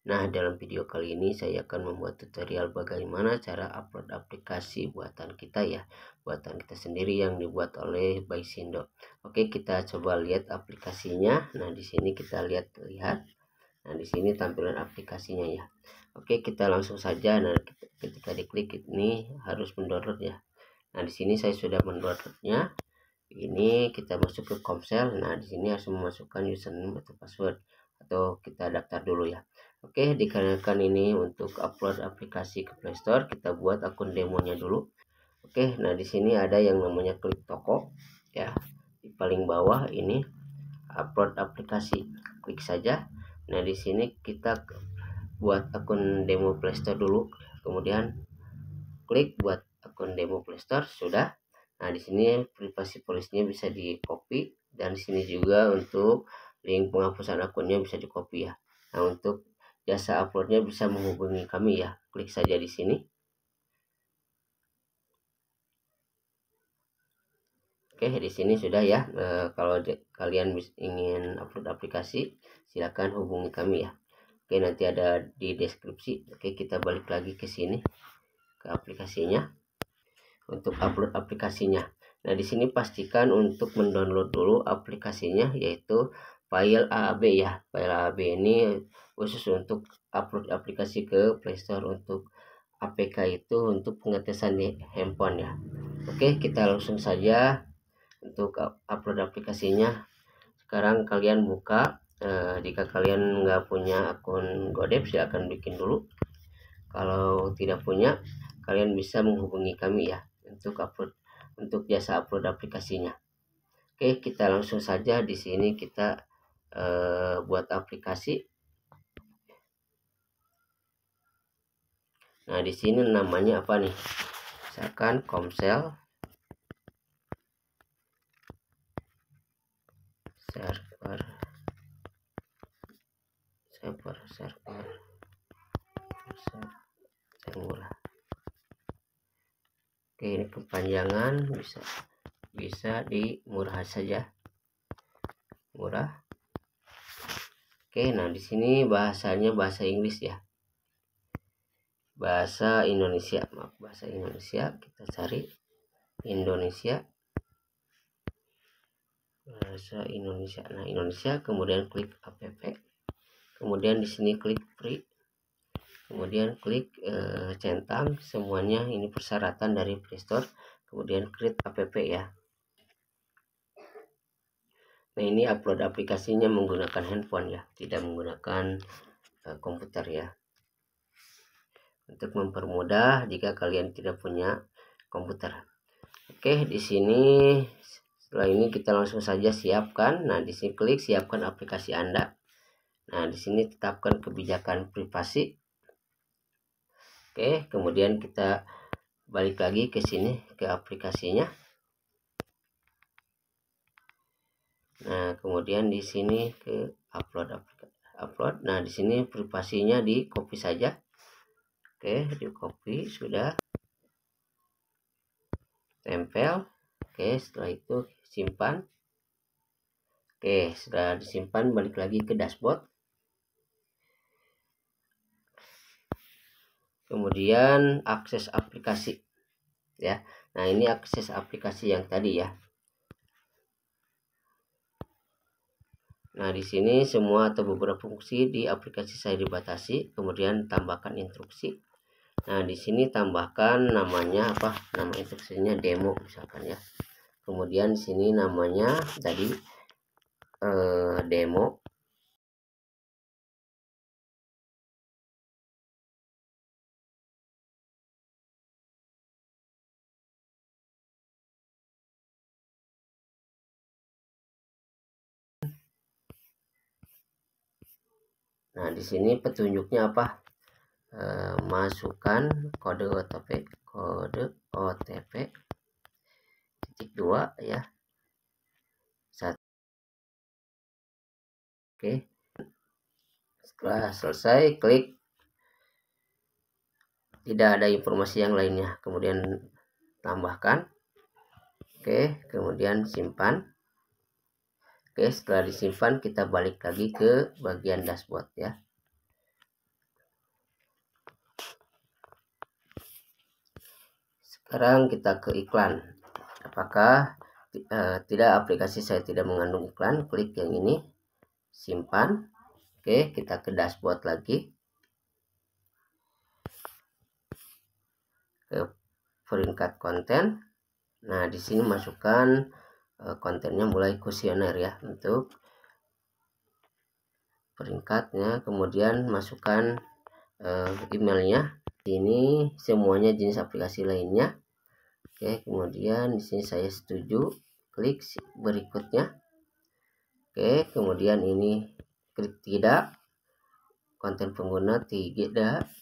Nah, dalam video kali ini saya akan membuat tutorial bagaimana cara upload aplikasi buatan kita ya, buatan kita sendiri yang dibuat oleh Baisindo. Oke, kita coba lihat aplikasinya. Nah, di sini kita lihat. Nah, di sini tampilan aplikasinya ya. Oke, kita langsung saja. Nah, ketika diklik ini harus mendownload ya. Nah, di sini saya sudah mendownloadnya. Ini kita masuk ke Komsel. Nah, di sini harus memasukkan username atau password, atau kita daftar dulu ya. Oke, dikarenakan ini untuk upload aplikasi ke Play Store, kita buat akun demonya dulu. Oke, nah di sini ada yang namanya klik toko ya. Di paling bawah ini upload aplikasi. Klik saja. Nah, di sini kita buat akun demo Play Store dulu. Kemudian klik buat akun demo Play Store, sudah. Nah, di sini privasi polisinya bisa di copy, dan di sini juga untuk link penghapusan akunnya bisa di copy ya. Nah, untuk jasa uploadnya bisa menghubungi kami ya. Klik saja di sini. Oke, di sini sudah ya. Kalau kalian ingin upload aplikasi, silakan hubungi kami ya. Oke, nanti ada di deskripsi. Oke, kita balik lagi ke sini, ke aplikasinya. Untuk upload aplikasinya, nah di sini pastikan untuk mendownload dulu aplikasinya, yaitu file AAB ya. File AAB ini khusus untuk upload aplikasi ke Play Store. Untuk APK itu untuk pengetesan di handphone ya. Oke, kita langsung saja untuk upload aplikasinya. Sekarang kalian buka. Jika kalian nggak punya akun Godep, silahkan bikin dulu. Kalau tidak punya, kalian bisa menghubungi kami ya untuk jasa upload aplikasinya. Oke, kita langsung saja. Di sini kita buat aplikasi. Nah, di sini namanya apa nih? Misalkan Komsel server. Murah. Oke, ini kepanjangan, bisa di murah saja. Murah. Oke, nah di sini bahasanya bahasa Inggris ya. Bahasa Indonesia, bahasa Indonesia. Kita cari Indonesia. Bahasa Indonesia. Nah, Indonesia, kemudian klik app. Kemudian di sini klik free. Kemudian klik centang semuanya, ini persyaratan dari Play Store. Kemudian create app ya. Nah, ini upload aplikasinya menggunakan handphone ya, tidak menggunakan komputer ya. Untuk mempermudah jika kalian tidak punya komputer. Oke, di sini setelah ini kita langsung saja siapkan. Nah, di sini klik siapkan aplikasi Anda. Nah, di sini tetapkan kebijakan privasi. Oke, kemudian kita balik lagi ke sini, ke aplikasinya. Nah, kemudian di sini ke upload. Nah, di sini privasinya di copy saja. Oke, di copy, sudah. Tempel. Oke, setelah itu simpan. Oke, setelah disimpan balik lagi ke dashboard. Kemudian akses aplikasi ya. Nah, ini akses aplikasi yang tadi ya. Nah, di sini semua atau beberapa fungsi di aplikasi saya dibatasi. Kemudian tambahkan instruksi. Nah, di sini tambahkan namanya apa? Nama instruksinya demo misalkan ya. Kemudian di sini namanya tadi demo. Nah, di sini petunjuknya apa? Masukkan kode OTP titik 2 ya. Oke, setelah selesai klik, tidak ada informasi yang lainnya, kemudian tambahkan. Oke, kemudian simpan. Oke, setelah disimpan kita balik lagi ke bagian dashboard ya. Sekarang kita ke iklan. Apakah tidak, aplikasi saya tidak mengandung iklan? Klik yang ini, simpan. Oke, kita ke dashboard lagi, ke peringkat konten. Nah, di sini masukkan kontennya mulai kuesioner ya untuk peringkatnya, kemudian masukkan emailnya. Ini semuanya jenis aplikasi lainnya. Oke, kemudian di sini saya setuju, klik berikutnya. Oke, kemudian ini klik tidak, konten pengguna tidak,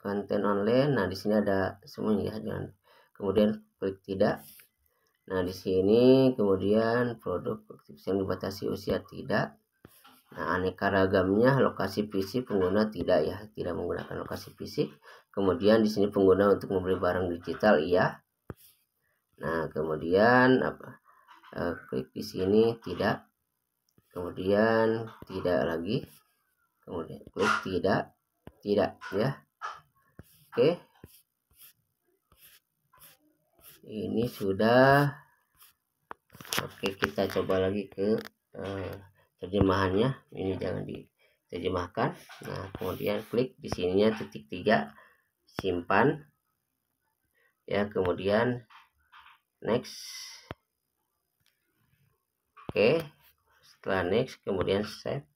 konten online. Nah, di sini ada semuanya ya, jangan. Kemudian klik tidak. Nah, di sini kemudian produk yang dibatasi usia tidak. Nah, aneka ragamnya lokasi fisik pengguna tidak ya, tidak menggunakan lokasi fisik. Kemudian di sini pengguna untuk membeli barang digital iya. Nah, kemudian klik di sini tidak. Kemudian tidak lagi. Kemudian klik tidak ya. Oke. Ini sudah. Oke, kita coba lagi ke terjemahannya. Ini jangan diterjemahkan. Nah, kemudian klik di sininya titik 3, simpan ya, kemudian next. Oke, setelah next kemudian save.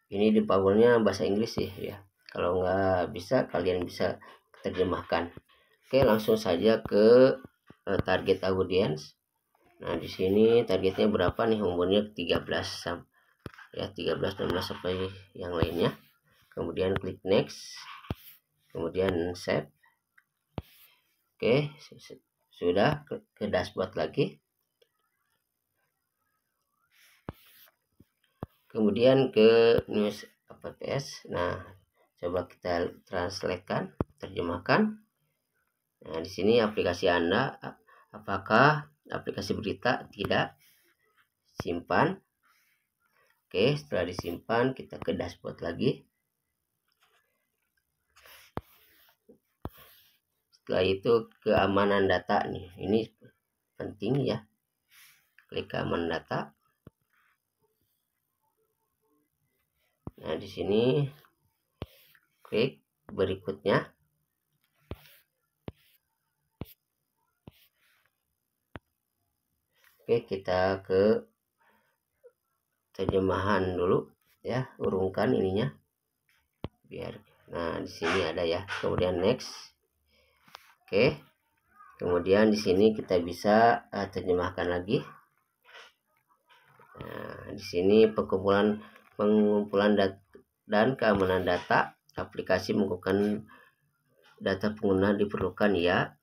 Ini di powernya bahasa Inggris sih ya, kalau nggak bisa kalian bisa terjemahkan. Oke, langsung saja ke target audience. Nah, di sini targetnya berapa nih? Umurnya 13 ya, 13, 16 sampai yang lainnya. Kemudian klik next, kemudian save. Oke, sudah ke dashboard lagi. Kemudian ke news apps. Nah, coba kita translatekan, terjemahkan. Nah, di sini aplikasi Anda, apakah aplikasi berita? Tidak. Simpan. Oke, setelah disimpan kita ke dashboard lagi. Setelah itu keamanan data nih, ini penting ya. Klik keamanan data. Nah, di sini klik berikutnya. Oke, kita ke terjemahan dulu ya, urungkan ininya biar. Nah, di sini ada ya. Kemudian next. Oke. Kemudian di sini kita bisa terjemahkan lagi. Nah, di sini pengumpulan dan keamanan data. Aplikasi mengumpulkan data pengguna diperlukan ya.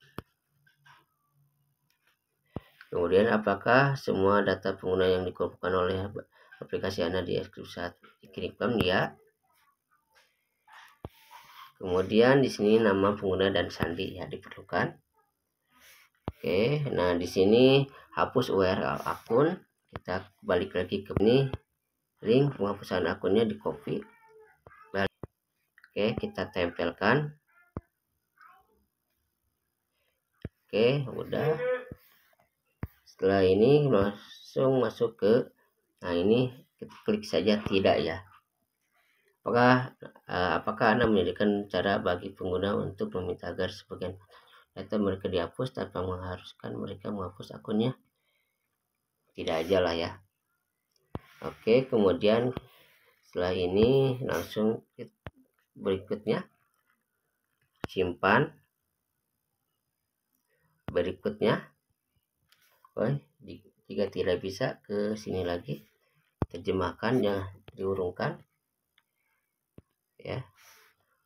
Kemudian apakah semua data pengguna yang dikumpulkan oleh aplikasi Anda di saat dikirimkan ya. Kemudian di sini nama pengguna dan sandi ya diperlukan. Oke, nah di sini hapus URL akun. Kita balik lagi ke ini, link penghapusan akunnya di copy. Oke, kita tempelkan. Oke, udah. Setelah ini langsung masuk ke, nah ini kita klik saja tidak ya. Apakah Anda menyediakan cara bagi pengguna untuk meminta agar sebagian data mereka dihapus tanpa mengharuskan mereka menghapus akunnya? Tidak aja lah ya. Oke, kemudian setelah ini langsung berikutnya simpan. Berikutnya, jika tidak bisa ke sini lagi, terjemahkan ya, diurungkan ya.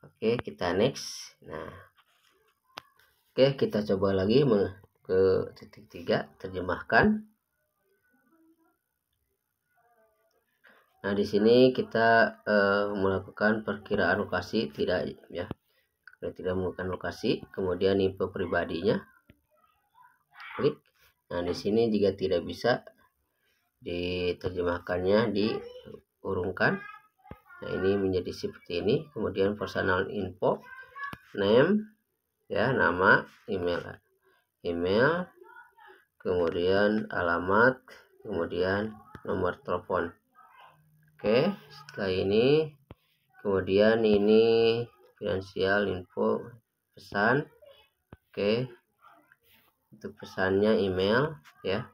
Oke, kita next. Nah, oke, kita coba lagi ke titik 3, terjemahkan. Nah, di sini kita melakukan perkiraan lokasi tidak ya. Kita tidak menggunakan lokasi. Kemudian info pribadinya. Klik. Nah, di sini jika tidak bisa diterjemahkannya, diurungkan. Nah, ini menjadi seperti ini. Kemudian personal info, name, ya, nama, email, kemudian alamat, kemudian nomor telepon. Oke, setelah ini kemudian ini finansial info, pesan. Oke, untuk pesannya email ya.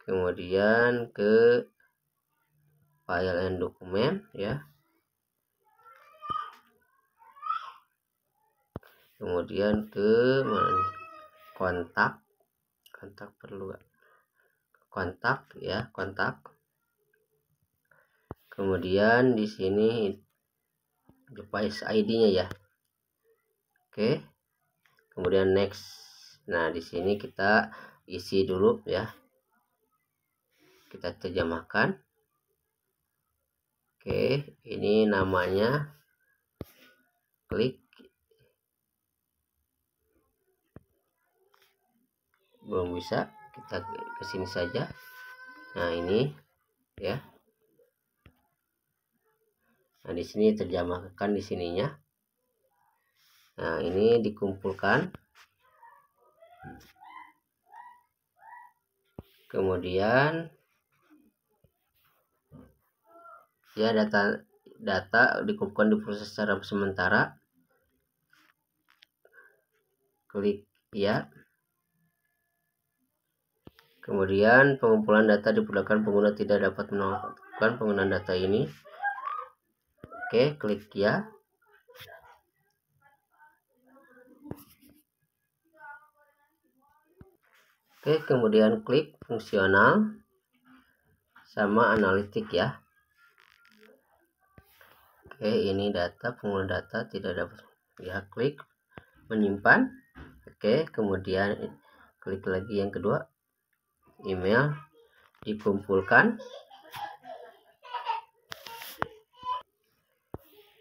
Kemudian ke file and dokumen ya. Kemudian ke kontak perlu kontak ya, kontak. Kemudian di sini device ID-nya ya. Oke. Kemudian next. Nah, di sini kita isi dulu ya. Kita terjemahkan. Oke, ini namanya. Klik. Belum bisa, kita ke sini saja. Nah, ini ya. Nah, di sini terjemahkan di sininya. Nah, ini dikumpulkan. Kemudian ya, data dikumpulkan, diproses secara sementara. Klik ya. Kemudian pengumpulan data diperlukan, pengguna tidak dapat melakukan penggunaan data ini. Oke, klik ya. Oke, kemudian klik fungsional sama analitik ya. Oke, ini data, pengguna data tidak dapat ya, klik menyimpan. Oke, kemudian klik lagi yang kedua, email dikumpulkan.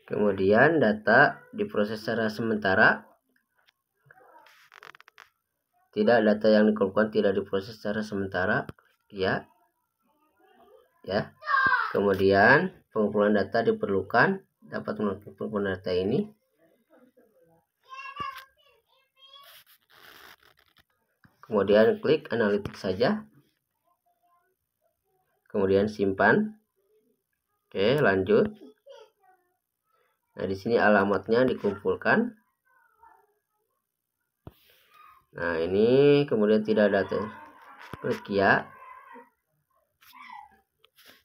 Kemudian data diproses secara sementara. Tidak, data yang dikumpulkan tidak diproses secara sementara ya. Ya. Kemudian pengumpulan data diperlukan, dapat melakukan pengumpulan data ini. Kemudian klik analitik saja. Kemudian simpan. Oke, lanjut. Nah, di sini alamatnya dikumpulkan. Nah, ini kemudian tidak ada klik ya.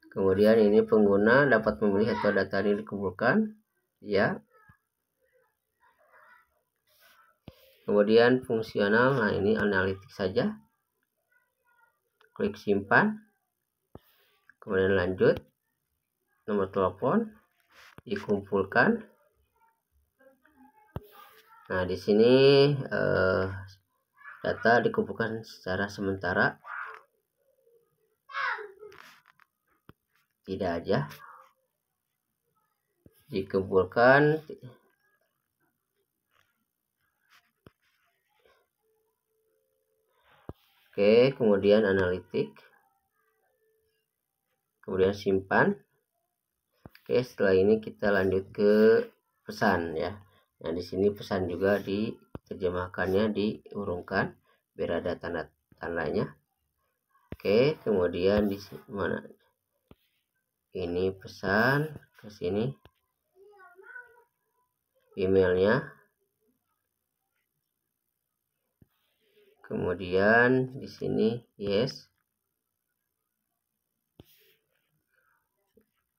Kemudian ini pengguna dapat memilih atau data ini dikumpulkan ya. Kemudian fungsional. Nah, ini analitik saja. Klik simpan. Kemudian lanjut. Nomor telepon dikumpulkan. Nah, di sini data dikumpulkan secara sementara. Tidak aja. Dikumpulkan. Oke, kemudian analitik. Kemudian simpan. Oke, setelah ini kita lanjut ke pesan ya. Nah, di sini pesan juga diterjemahkannya diurungkan biar ada tanda-tandanya. Oke, kemudian di mana ini pesan, ke sini emailnya. Kemudian di sini yes.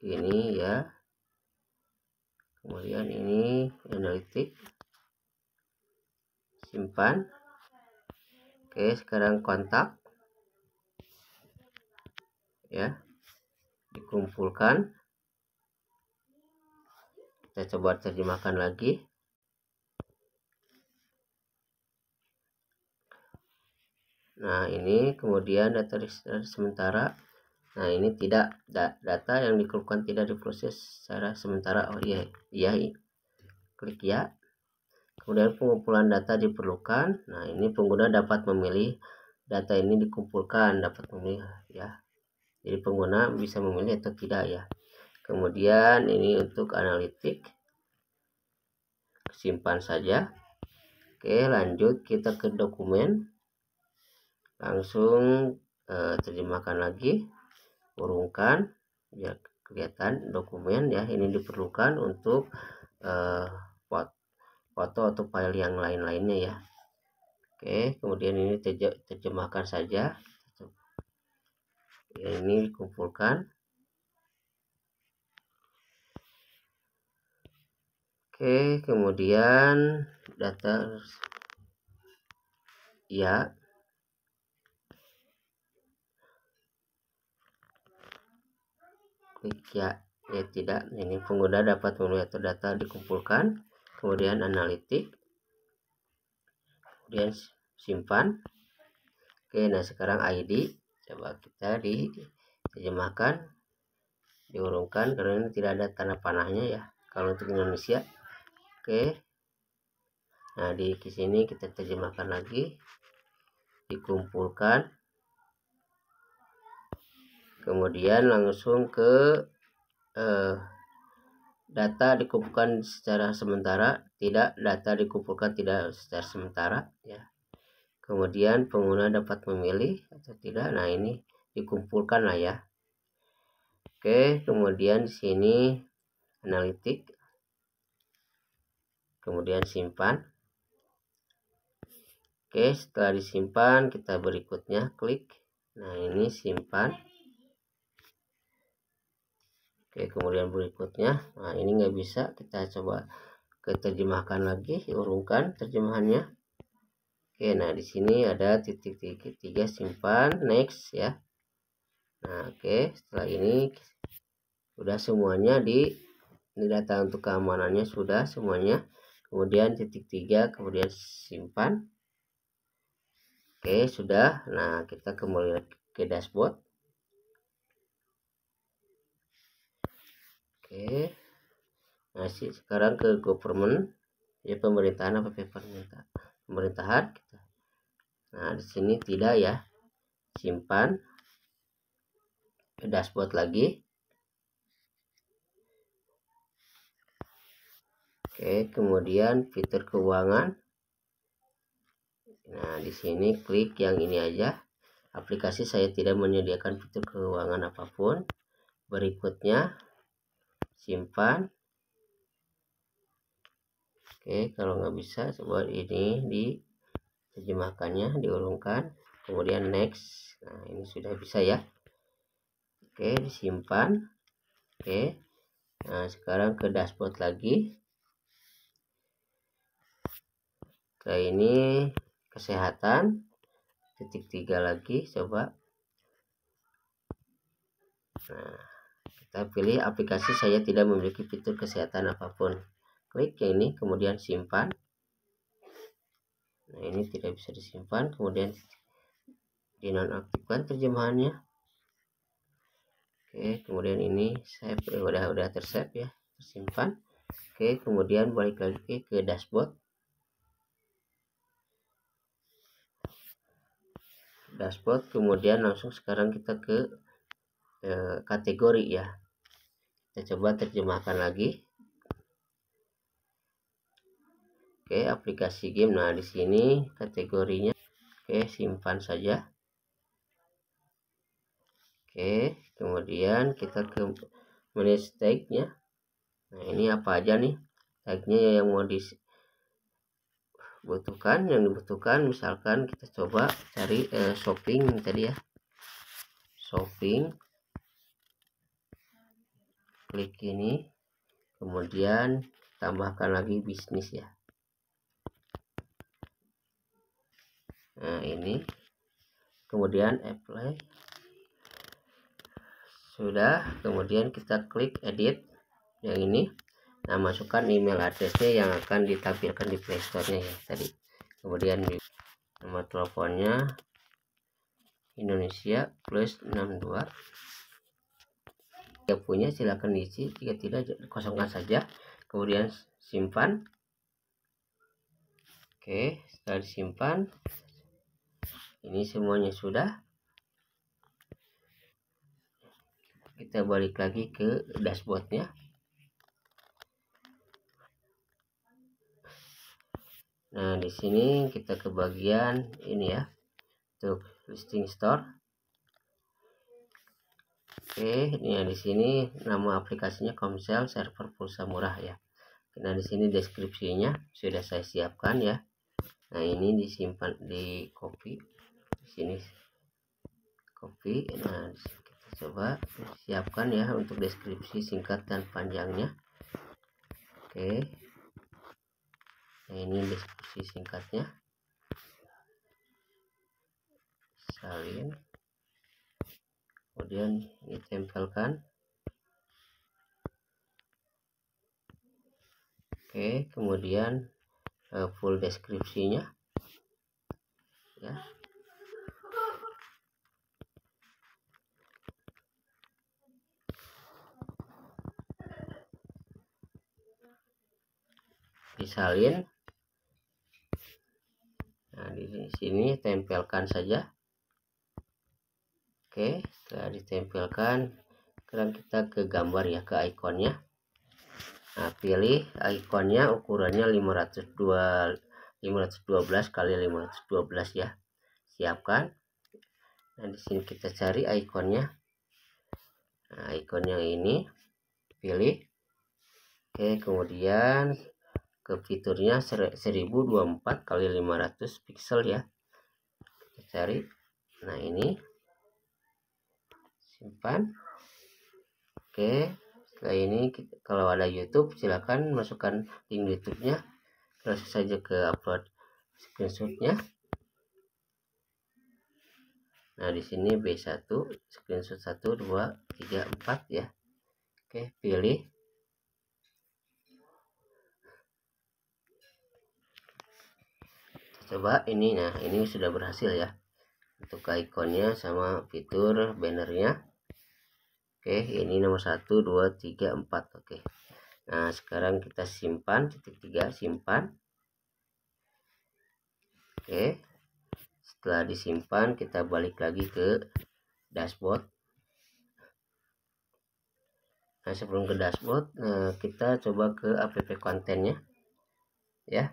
Ini ya. Kemudian ini analitik. Simpan. Oke, sekarang kontak ya, dikumpulkan. Kita coba terjemahkan lagi. Nah, ini kemudian data sementara. Nah, ini tidak, data yang dikumpulkan tidak diproses secara sementara. Oh iya, klik ya. Kemudian pengumpulan data diperlukan. Nah, ini pengguna dapat memilih data ini dikumpulkan, dapat memilih ya. Jadi pengguna bisa memilih atau tidak ya. Kemudian ini untuk analitik. simpan saja. Oke, lanjut kita ke dokumen, langsung terjemahkan lagi, urungkan biar kelihatan dokumen ya. Ini diperlukan untuk foto atau file yang lain-lainnya ya. Oke, kemudian ini terjemahkan saja, ini dikumpulkan. Oke, kemudian data ya, klik ya tidak. Ini pengguna dapat melihat data dikumpulkan, kemudian analitik, kemudian simpan. Oke, nah sekarang ID coba kita diterjemahkan, diurungkan karena ini tidak ada tanda panahnya ya kalau untuk Indonesia. Oke, nah di sini kita terjemahkan lagi, dikumpulkan, kemudian langsung ke data dikumpulkan secara sementara, tidak, data dikumpulkan tidak secara sementara ya. Kemudian pengguna dapat memilih atau tidak. Nah ini dikumpulkan lah ya. Oke, kemudian di sini analitik, kemudian simpan. Oke, setelah disimpan kita berikutnya klik. Nah ini simpan. Oke, kemudian berikutnya, nah ini nggak bisa, kita coba terjemahkan lagi, urungkan terjemahannya. Oke, nah di sini ada titik 3 simpan, next ya. Nah oke, setelah ini sudah semuanya ini data untuk keamanannya sudah semuanya. Kemudian titik 3, kemudian simpan. Oke, sudah. Nah kita kembali ke dashboard. Oke, nah sekarang ke government ya, pemerintahan apa pemerintahan kita. Nah di sini tidak ya, simpan, ke dashboard lagi. Oke, kemudian fitur keuangan. Nah di sini klik yang ini aja, aplikasi saya tidak menyediakan fitur keuangan apapun. Berikutnya simpan. Oke, kalau nggak bisa coba ini diterjemahkannya, diurungkan, kemudian next. Nah ini sudah bisa ya. Oke, disimpan. Oke, nah sekarang ke dashboard lagi. Ke ini kesehatan, titik 3 lagi, coba. Nah kita pilih aplikasi saya tidak memiliki fitur kesehatan apapun. Klik yang ini, kemudian simpan. Nah ini tidak bisa disimpan, kemudian dinonaktifkan terjemahannya. Oke, kemudian ini save, udah tersave ya, tersimpan. Oke, kemudian balik lagi ke dashboard. Kemudian langsung sekarang kita ke kategori ya. Kita coba terjemahkan lagi. Oke, aplikasi game. Nah di sini kategorinya. Oke, simpan saja. Oke, kemudian kita ke manage tag-nya. Nah ini apa aja nih tag-nya yang mau yang dibutuhkan. Misalkan kita coba cari shopping tadi ya, shopping, klik ini, kemudian tambahkan lagi bisnis ya. Nah ini, kemudian apply, sudah. Kemudian kita klik edit yang ini. Nah masukkan email addressnya yang akan ditampilkan di playstore-nya ya tadi. Kemudian di nomor teleponnya Indonesia plus 62. Jika punya silakan diisi, jika tidak kosongkan saja. Kemudian simpan. Oke, setelah disimpan ini semuanya sudah. Kita balik lagi ke dashboardnya. Nah, di sini kita ke bagian ini ya, untuk listing store. Oke, ini di sini nama aplikasinya Komsel server pulsa murah ya. Nah, di sini deskripsinya sudah saya siapkan ya. Nah, ini disimpan di copy. Di sini copy. Nah, kita coba siapkan ya untuk deskripsi singkat dan panjangnya. Oke. Nah, ini deskripsi singkatnya. Salin. Kemudian ditempelkan. Oke, kemudian full deskripsinya ya. Disalin. Nah, di sini tempelkan saja. Oke, setelah ditempelkan, sekarang kita ke gambar ya, ke ikonnya. Nah, pilih ikonnya, ukurannya 512 kali 512 ya. Siapkan. Nah, di sini kita cari ikonnya. Nah, ikonnya ini pilih. Oke, kemudian ke fiturnya 1024 kali 500 pixel ya. Kita cari. Nah, ini simpan. Oke, setelah ini kalau ada YouTube silakan masukkan link YouTube-nya. Langsung saja ke upload screenshotnya. Nah, di sini B1 screenshot 1 2 3 4 ya. Oke, pilih. Coba ini. Nah, ini sudah berhasil ya untuk ikonnya sama fitur bannernya. Oke, ini nomor 1 2 3 4. Oke, nah sekarang kita simpan, titik 3 simpan. Oke, setelah disimpan kita balik lagi ke dashboard. Nah, sebelum ke dashboard kita coba ke app kontennya ya.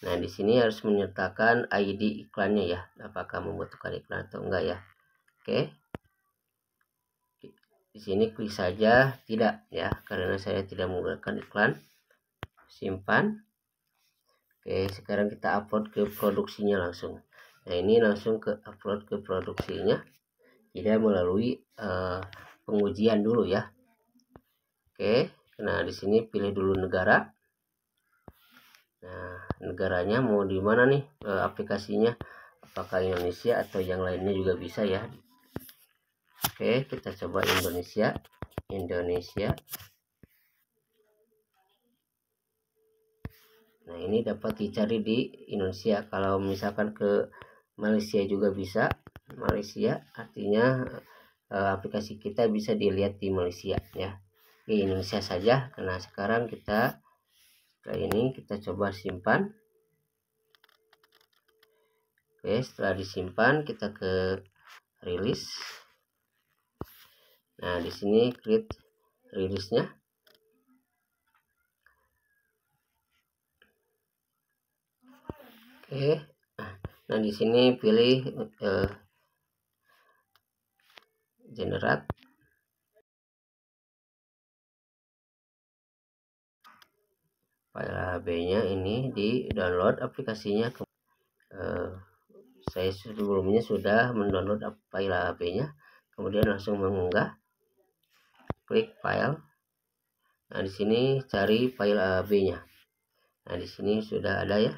Nah, di sini harus menyertakan ID iklannya ya, apakah membutuhkan iklan atau enggak ya. Oke, di sini klik saja tidak ya, karena saya tidak menggunakan iklan. Simpan. Oke, sekarang kita upload ke produksinya langsung. Nah, ini langsung ke upload ke produksinya, tidak melalui pengujian dulu ya. Oke, nah di sini pilih dulu negara. Nah, negaranya mau di mana nih aplikasinya? Apakah Indonesia atau yang lainnya juga bisa ya. Oke, kita coba Indonesia. Nah, ini dapat dicari di Indonesia. Kalau misalkan ke Malaysia juga bisa. Malaysia artinya aplikasi kita bisa dilihat di Malaysia ya. Di Indonesia saja. Karena sekarang kita setelah ini kita coba simpan. Oke, setelah disimpan kita ke rilis. Nah, di sini create rilisnya. Oke. Nah, di sini pilih generate. File HB-nya ini di download aplikasinya. Saya sebelumnya sudah mendownload file HB-nya, kemudian langsung mengunggah. Klik file. Nah, di sini cari file HB-nya. Nah, di sini sudah ada ya.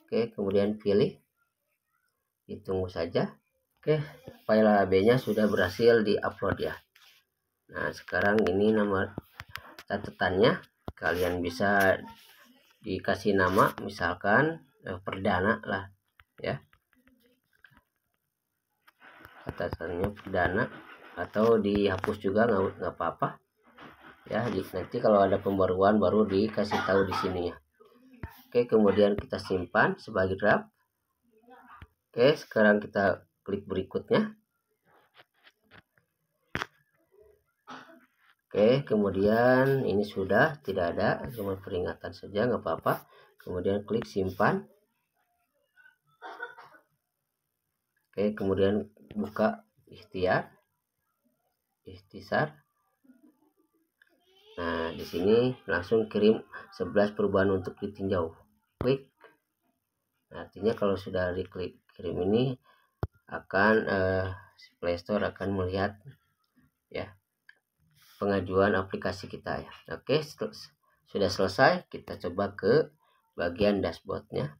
Oke, kemudian pilih. Ditunggu saja. Oke, file HB-nya sudah berhasil diupload ya. Nah, sekarang ini nomor catatannya kalian bisa dikasih nama, misalkan perdana lah ya, catatannya perdana, atau dihapus juga nggak apa-apa ya. Nanti kalau ada pembaruan baru dikasih tahu di sini ya. Oke, kemudian kita simpan sebagai draft. Oke, sekarang kita klik berikutnya. Oke, kemudian ini sudah tidak ada, cuma peringatan saja, nggak apa-apa. Kemudian klik simpan. Oke, kemudian buka ikhtisar. Nah, di sini langsung kirim 11 perubahan untuk ditinjau. Klik. Nah, artinya kalau sudah diklik kirim ini akan Play Store akan melihat ya pengajuan aplikasi kita ya. Oke, sudah selesai, kita coba ke bagian dashboardnya.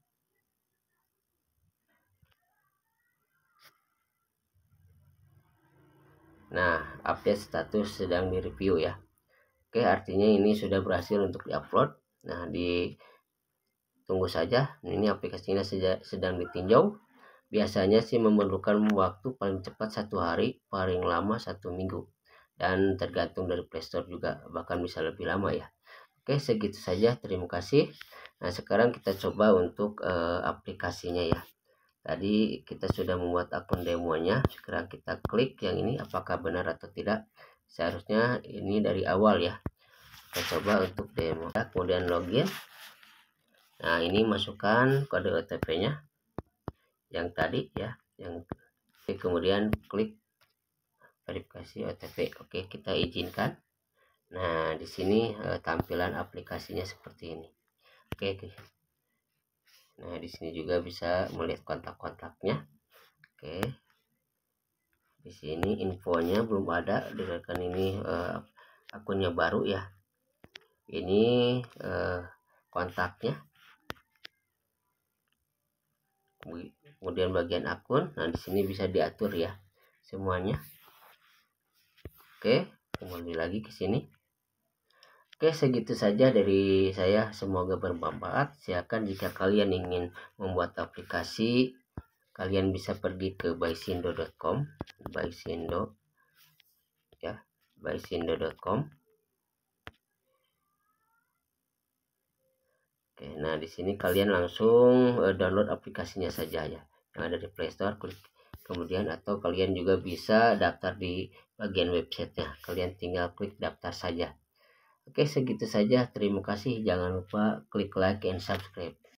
Nah, update status sedang direview ya. Oke, artinya ini sudah berhasil untuk diupload. Nah, ditunggu saja. Ini aplikasinya sedang ditinjau. Biasanya sih memerlukan waktu paling cepat 1 hari, paling lama 1 minggu. Dan tergantung dari Play Store juga, bahkan bisa lebih lama ya. Oke, segitu saja. Terima kasih. Nah, sekarang kita coba untuk aplikasinya ya. Tadi kita sudah membuat akun demonya. Sekarang kita klik yang ini apakah benar atau tidak. Seharusnya ini dari awal ya. Kita coba untuk demo. Kemudian login. Nah, ini masukkan kode OTP-nya yang tadi ya, kemudian klik verifikasi OTP. Oke, kita izinkan. Nah, di sini tampilan aplikasinya seperti ini. Oke. Nah, di sini juga bisa melihat kontak-kontaknya. Oke. Di sini infonya belum ada, dikarenakan ini akunnya baru ya. Ini kontaknya. Kemudian bagian akun. Nah, di sini bisa diatur ya semuanya. Oke, kembali lagi ke sini. Oke, segitu saja dari saya. Semoga bermanfaat. Silakan jika kalian ingin membuat aplikasi, kalian bisa pergi ke bysindo.com, bysindo ya, bysindo.com. Oke, nah di sini kalian langsung download aplikasinya saja ya, yang ada di Play Store. Klik kemudian, atau kalian juga bisa daftar di bagian websitenya. Kalian tinggal klik daftar saja. Oke, segitu saja. Terima kasih. Jangan lupa klik like and subscribe.